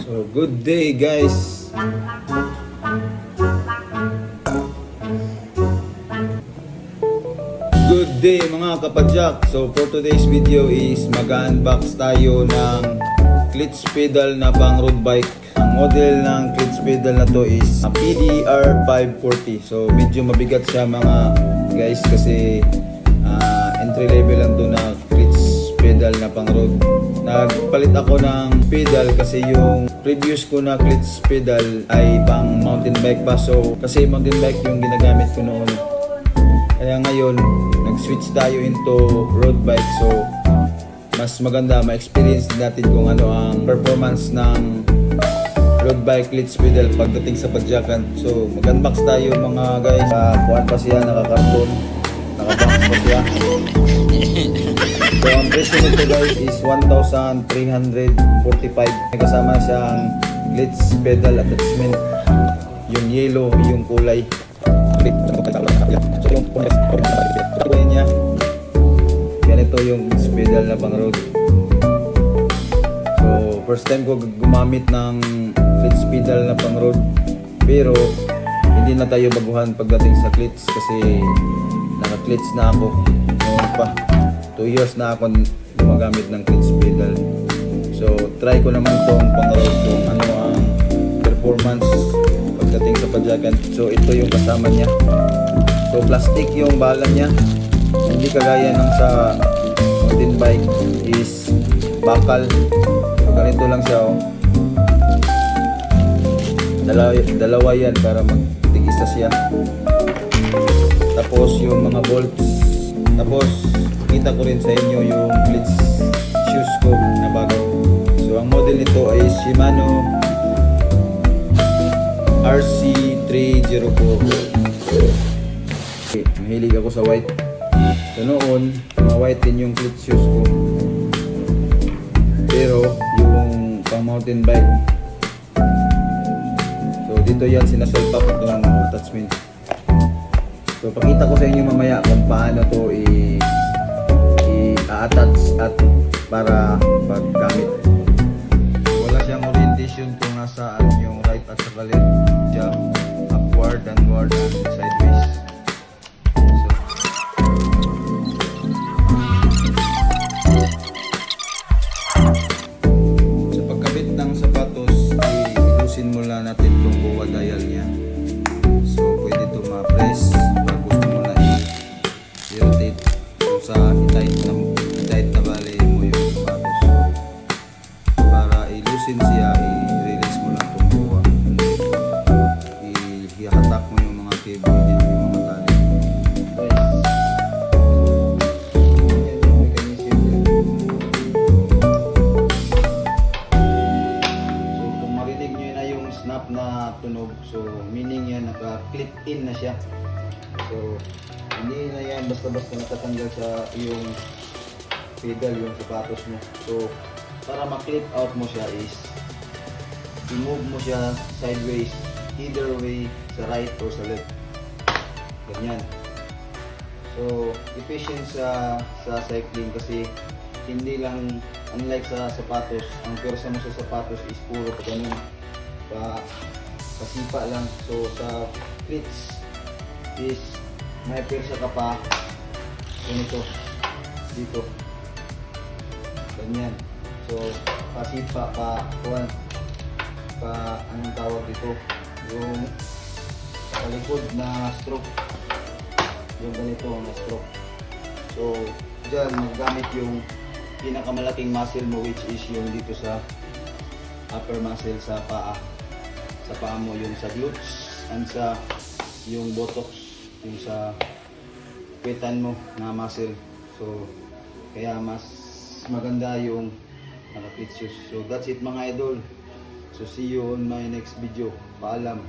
So, good day guys. Good day mga kapadyak. So, for today's video is mag-unbox tayo ng clutch pedal na pang road bike. Ang model ng clutch pedal na to is PDR 540. So, medyo mabigat siya mga guys kasi entry level lang to na clutch pedal na pang road. Nagpalit ako ng pedal kasi yung previous ko na clutch pedal ay pang mountain bike pa. So, kasi mountain bike yung ginagamit ko noon. Kaya ngayon, nag-switch tayo into road bike. So, mas maganda, ma-experience natin kung ano ang performance ng road bike clutch pedal pagdating sa padyakan. So, mag-unbox tayo mga guys. Kuhan pa siya, nakakarton. Nakabox pa siya. So, ang presyo nito guys is 1,345. May kasama siyang clutch pedal attachment. Yung yellow, yung kulay. So, yung kulay niya, ganito yung clutch pedal na pang road. So, first time ko gumamit ng clutch pedal na pang road. Pero, hindi na tayo baguhan pagdating sa clutch kasi naka-clutch na ako noon pa. 2 years na ako gumagamit ng clutch pedal. So, try ko naman itong pang-road kung ano ang performance pagdating sa padyakan. So, ito yung kasama niya. So, plastic yung bala niya. Hindi kagaya ng sa mountain bike is bakal. So, ganito lang siya. Oh. Dalawa yan para magtigisa siya. Tapos, yung mga bolts. Tapos, kita ko rin sa inyo yung clutch shoes ko na bago. So, ang model nito ay Shimano RC304. Okay, mahilig ako sa white. So, noon, mga white din yung clutch shoes ko. Pero, yung pang mountain bike, so, dito yan sinasalpak itong attachment. So, pakita ko sa inyo mamaya kung paano to i-attach at para paggamit. Wala siyang orientation kung nasaan yung right at saka left. Diyan, upward, downward, and sideways. So, sa pagkabit ng sapatos, ilusin muna natin itong buwa dial niya. So, pwede ito ma-press. Sa i-tight na bali mo yung sapatos. Para i-loosen siya, i-release mo lang itong buwa. I-hatak mo yung mga cable niya, yung mga tali. Yan yung mechanism niya. So, kung marinig nyo na yung snap na tunog, so meaning yan, naka-clip in na siya. So, hindi na yan basta-basta natatanggal sa yung pedal, yung sapatos mo. So, para ma-clip out mo siya is i-move mo siya sideways, either way, sa right or sa left. Ganyan. So, efficient sa cycling kasi hindi lang, unlike sa sapatos, ang pwersa mo sa sapatos is puro pa ganun. Pasipa lang. So, sa clutch is may pwersa ka pa ganito dito ganyan. So pasipa pa anong tawag dito, yung sa likod na stroke, yung ganito na stroke. So dyan magamit yung pinakamalaking muscle mo, which is yung dito sa upper muscle sa paa mo, yung sa glutes and sa yung buttocks, yung sa kwetan mo na muscle. So, kaya mas maganda yung naka-clutch shoes. So, that's it mga idol. So, see you on my next video. Paalam.